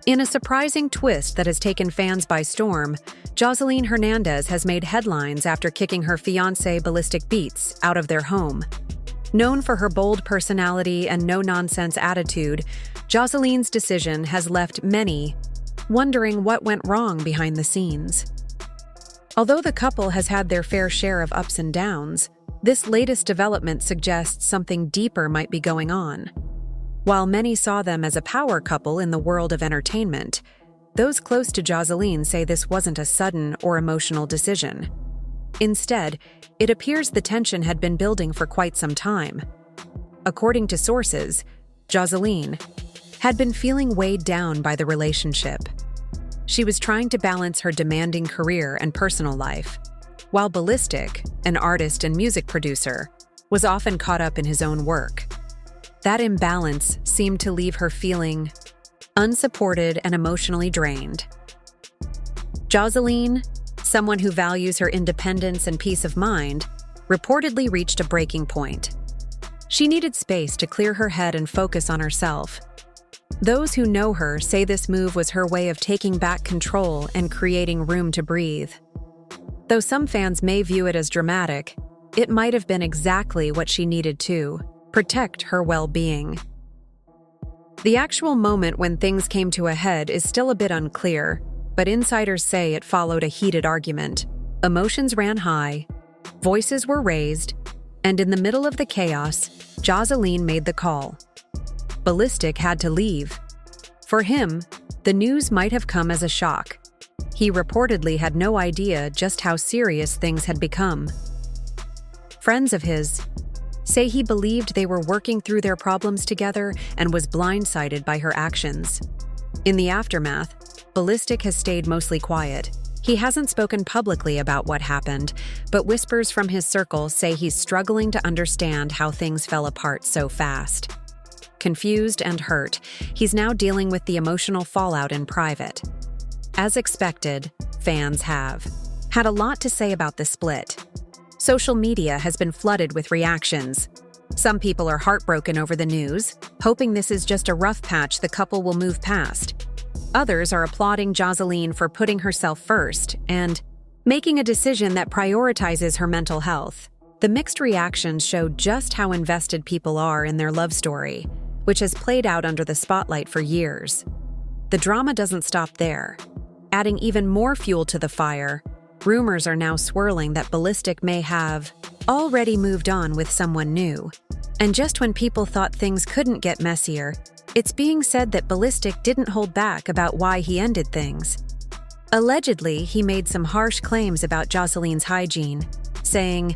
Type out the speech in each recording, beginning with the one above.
In a surprising twist that has taken fans by storm, Joseline Hernandez has made headlines after kicking her fiancé Balistic Beats out of their home. Known for her bold personality and no-nonsense attitude, Joseline's decision has left many wondering what went wrong behind the scenes. Although the couple has had their fair share of ups and downs, this latest development suggests something deeper might be going on. While many saw them as a power couple in the world of entertainment, those close to Joseline say this wasn't a sudden or emotional decision. Instead, it appears the tension had been building for quite some time. According to sources, Joseline had been feeling weighed down by the relationship. She was trying to balance her demanding career and personal life, while Balistic, an artist and music producer, was often caught up in his own work. That imbalance seemed to leave her feeling unsupported and emotionally drained. Joseline, someone who values her independence and peace of mind, reportedly reached a breaking point. She needed space to clear her head and focus on herself. Those who know her say this move was her way of taking back control and creating room to breathe. Though some fans may view it as dramatic, it might have been exactly what she needed to protect her well-being. The actual moment when things came to a head is still a bit unclear, but insiders say it followed a heated argument. Emotions ran high, voices were raised, and in the middle of the chaos, Joseline made the call. Balistic had to leave. For him, the news might have come as a shock. He reportedly had no idea just how serious things had become. Friends of his say he believed they were working through their problems together and was blindsided by her actions. In the aftermath, Balistic has stayed mostly quiet. He hasn't spoken publicly about what happened, but whispers from his circle say he's struggling to understand how things fell apart so fast. Confused and hurt, he's now dealing with the emotional fallout in private. As expected, fans have had a lot to say about the split. Social media has been flooded with reactions. Some people are heartbroken over the news, hoping this is just a rough patch the couple will move past. Others are applauding Joseline for putting herself first and making a decision that prioritizes her mental health. The mixed reactions show just how invested people are in their love story, which has played out under the spotlight for years. The drama doesn't stop there. Adding even more fuel to the fire, rumors are now swirling that Balistic may have already moved on with someone new. And just when people thought things couldn't get messier, it's being said that Balistic didn't hold back about why he ended things. Allegedly, he made some harsh claims about Joseline's hygiene, saying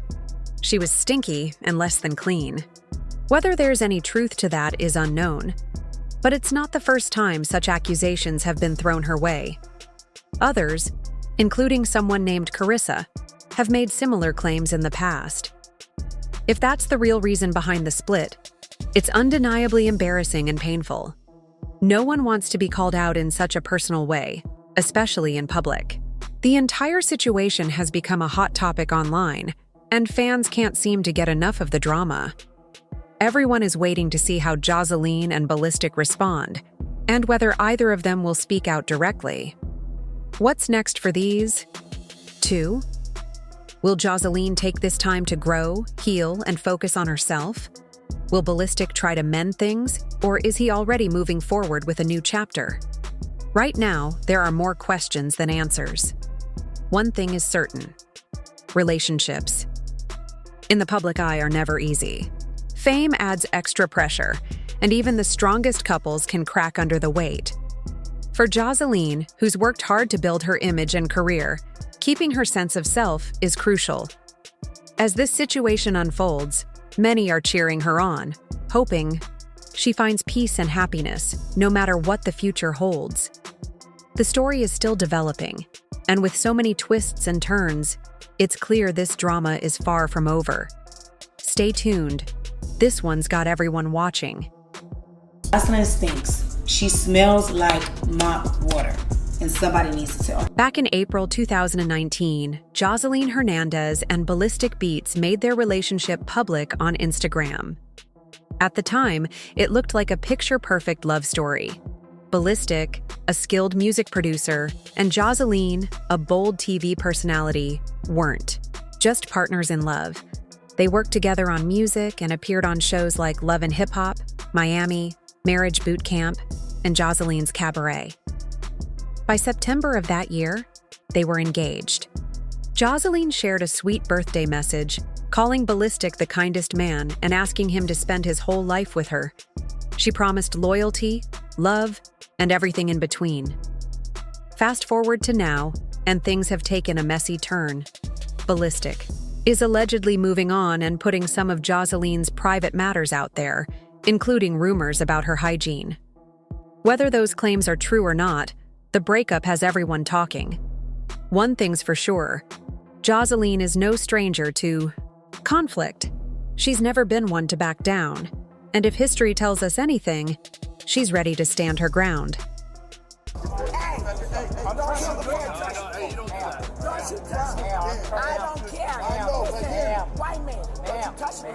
she was stinky and less than clean. Whether there's any truth to that is unknown, but it's not the first time such accusations have been thrown her way. Others, including someone named Carissa, have made similar claims in the past. If that's the real reason behind the split, it's undeniably embarrassing and painful. No one wants to be called out in such a personal way, especially in public. The entire situation has become a hot topic online, and fans can't seem to get enough of the drama. Everyone is waiting to see how Joseline and Balistic respond, and whether either of them will speak out directly. What's next for these two? Will Joseline take this time to grow, heal, and focus on herself? Will Balistic try to mend things, or is he already moving forward with a new chapter? Right now, there are more questions than answers. One thing is certain: relationships in the public eye are never easy. Fame adds extra pressure, and even the strongest couples can crack under the weight. For Joseline, who's worked hard to build her image and career, keeping her sense of self is crucial. As this situation unfolds, many are cheering her on, hoping she finds peace and happiness, no matter what the future holds. The story is still developing, and with so many twists and turns, it's clear this drama is far from over. Stay tuned. This one's got everyone watching. Joseline stinks. She smells like mop water, and somebody needs to tell her. Back in April 2019, Joseline Hernandez and Balistic Beats made their relationship public on Instagram. At the time, it looked like a picture-perfect love story. Balistic, a skilled music producer, and Joseline, a bold TV personality, weren't. Just partners in love. They worked together on music and appeared on shows like Love and Hip Hop, Miami, Marriage Boot Camp, and Joseline's Cabaret. By September of that year, they were engaged. Joseline shared a sweet birthday message, calling Balistic the kindest man and asking him to spend his whole life with her. She promised loyalty, love, and everything in between. Fast forward to now, and things have taken a messy turn. Balistic is allegedly moving on and putting some of Joseline's private matters out there, including rumors about her hygiene. Whether those claims are true or not, the breakup has everyone talking. One thing's for sure, Joseline is no stranger to conflict. She's never been one to back down, and if history tells us anything, she's ready to stand her ground. I don't care. White man. Don't touch me.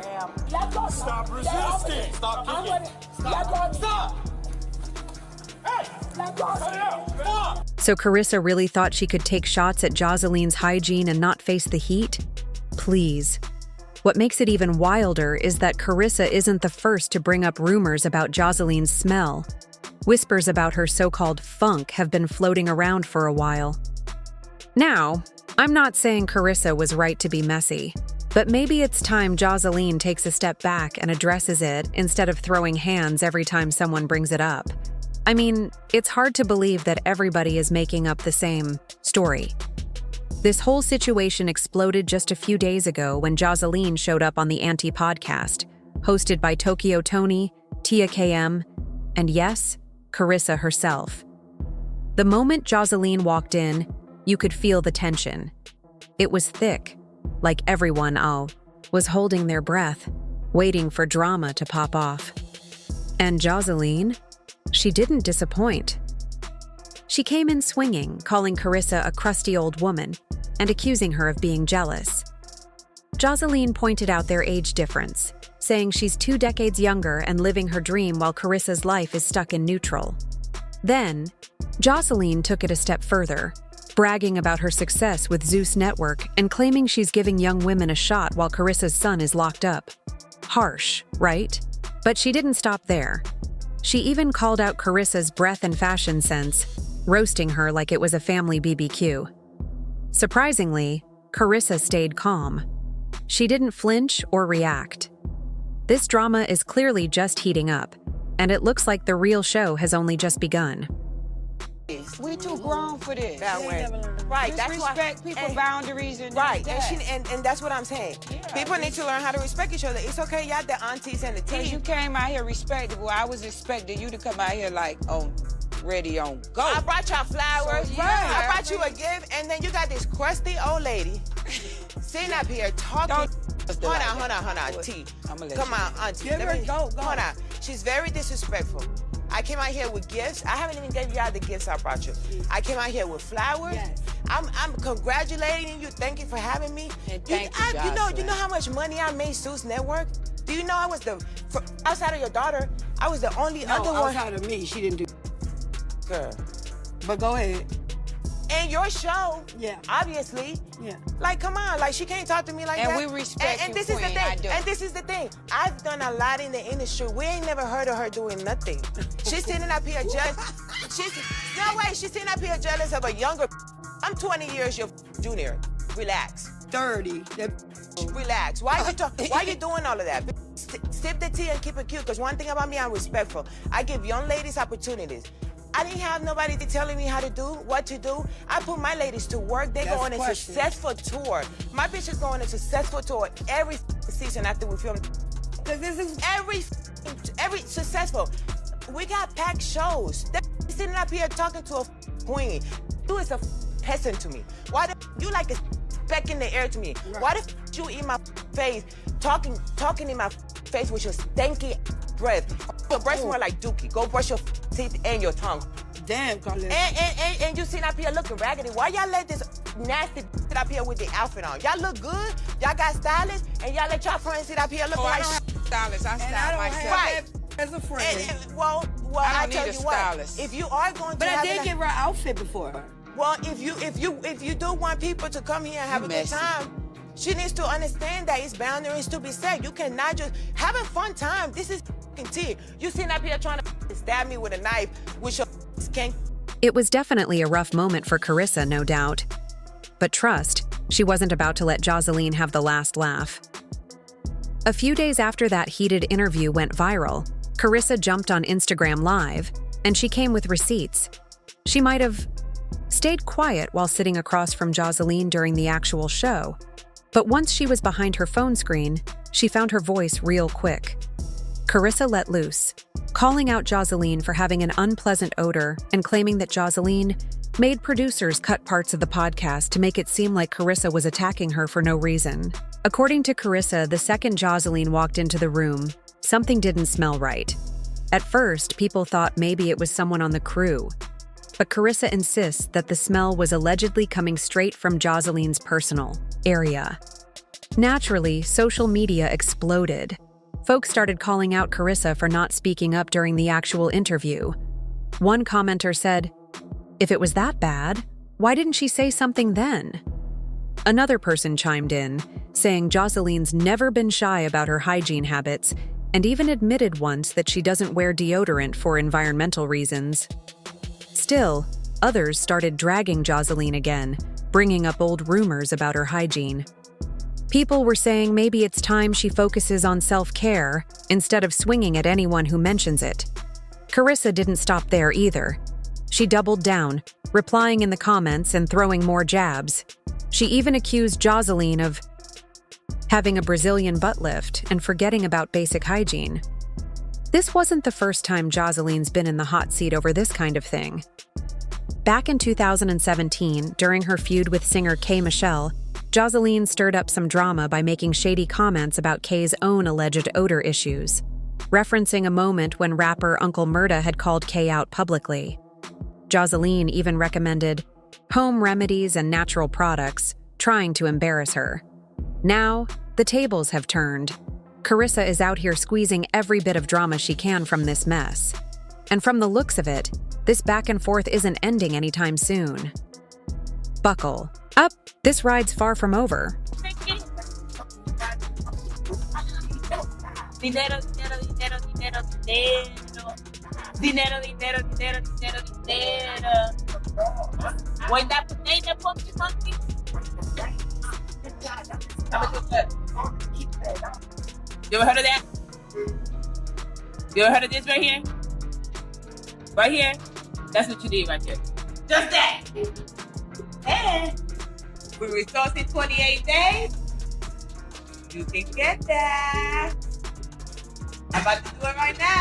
Let go. Stop resisting. Stop kicking. Stop. Hey! Let go. Stop. So Carissa really thought she could take shots at Joseline's hygiene and not face the heat? Please. What makes it even wilder is that Carissa isn't the first to bring up rumors about Joseline's smell. Whispers about her so-called funk have been floating around for a while. Now, I'm not saying Carissa was right to be messy, but maybe it's time Joseline takes a step back and addresses it instead of throwing hands every time someone brings it up. I mean, it's hard to believe that everybody is making up the same story. This whole situation exploded just a few days ago when Joseline showed up on the Auntie podcast, hosted by Tokyo Tony, Tia KM, and yes, Carissa herself. The moment Joseline walked in, you could feel the tension. It was thick, like everyone was holding their breath, waiting for drama to pop off. And Joseline? She didn't disappoint. She came in swinging, calling Carissa a crusty old woman and accusing her of being jealous. Joseline pointed out their age difference, saying she's 2 decades younger and living her dream while Carissa's life is stuck in neutral. Then, Joseline took it a step further, bragging about her success with Zeus Network and claiming she's giving young women a shot while Carissa's son is locked up. Harsh, right? But she didn't stop there. She even called out Carissa's breath and fashion sense, roasting her like it was a family BBQ. Surprisingly, Carissa stayed calm. She didn't flinch or react. This drama is clearly just heating up, and it looks like the real show has only just begun. We too grown for this. That way. Right. Just That's why. respect people's boundaries and Right. that's And that's what I'm saying. Yeah. People need to learn how to respect each other. It's okay, y'all the aunties and the Cause you team. came out here respectable. I was expecting you to come out here like ready on go. I brought y'all flowers. So, yeah, I brought you a gift, and then you got this crusty old lady sitting up here talking. Hold on, T. I'ma let Come you. on, auntie. Give her, go. Hold on. She's very disrespectful. I came out here with gifts. I haven't even gave y'all the gifts I brought you. I came out here with flowers. Yes. I'm congratulating you. Thank you for having me. And thank you, you know Joseline. how much money I made Zeus Network? Do you know I was outside of your daughter, I was the only other one. Outside of me, she didn't do. Girl. But go ahead. And your show, Yeah. obviously. Yeah. Like, come on, like she can't talk to me like And that. we respect and you, this is the Queen, I thing. do. And this is the thing. I've done a lot in the industry. We ain't never heard of her doing nothing. She's sitting up here jealous. She's sitting up here jealous of a younger. I'm 20 years your junior. Relax. 30. Relax. Why you doing all of that? Sip the tea and keep it cute. Because one thing about me, I'm respectful. I give young ladies opportunities. I didn't have nobody telling me how to do, what to do. I put my ladies to work. They go on a question. successful tour. My bitches go on a successful tour every season after we film. Because this is. Every successful. We got packed shows. They're sitting up here talking to a queen. You is a peasant to me. Why the you like a speck in the air to me? Right. Why the you in my face, talking in my face with your stanky breath? Your breath smell like dookie. Go brush your teeth and your tongue. Damn, Carlin. And you sitting up here looking raggedy. Why y'all let this nasty sit up here with the outfit on? Y'all look good. Y'all got stylists, and y'all let y'all friends sit up here looking I like don't have stylist. I And I style don't myself. have Right. that as a friend. well, Well, I I don't tell need you a what, stylist. if you are going to But I have did an- give her an outfit before. well, if you do want people to come here and have You a messy. good time, she needs to understand that it's boundaries to be set. You cannot just have a fun time. This is f***ing tea. You sitting up here trying to f***ing stab me with a knife with your skank. It was definitely a rough moment for Carissa, no doubt. But trust, she wasn't about to let Joseline have the last laugh. A few days after that heated interview went viral, Carissa jumped on Instagram Live, and she came with receipts. She might have stayed quiet while sitting across from Joseline during the actual show, but once she was behind her phone screen, she found her voice real quick. Carissa let loose, calling out Joseline for having an unpleasant odor and claiming that Joseline made producers cut parts of the podcast to make it seem like Carissa was attacking her for no reason. According to Carissa, the second Joseline walked into the room, something didn't smell right. At first, people thought maybe it was someone on the crew, but Carissa insists that the smell was allegedly coming straight from Joseline's personal area. Naturally, social media exploded. Folks started calling out Carissa for not speaking up during the actual interview. One commenter said, "If it was that bad, why didn't she say something then?" Another person chimed in, saying Joseline's never been shy about her hygiene habits and even admitted once that she doesn't wear deodorant for environmental reasons. Still, others started dragging Joseline again, bringing up old rumors about her hygiene. People were saying maybe it's time she focuses on self-care instead of swinging at anyone who mentions it. Carissa didn't stop there either. She doubled down, replying in the comments and throwing more jabs. She even accused Joseline of having a Brazilian butt lift and forgetting about basic hygiene. This wasn't the first time Joseline's been in the hot seat over this kind of thing. Back in 2017, during her feud with singer K. Michelle, Joseline stirred up some drama by making shady comments about K's own alleged odor issues, referencing a moment when rapper Uncle Murda had called K out publicly. Joseline even recommended home remedies and natural products, trying to embarrass her. Now, the tables have turned. Carissa is out here squeezing every bit of drama she can from this mess. And from the looks of it, this back and forth isn't ending anytime soon. Buckle up, this ride's far from over. Dinero, dinero, dinero, dinero, dinero. Dinero, dinero, dinero, dinero, dinero. When that potato monkey monkey. I'm gonna do that. You ever heard of that? You ever heard of this right here? Right here? That's what you need right here. Just that. And we resource in 28 days. You can get that. I'm about to do it right now.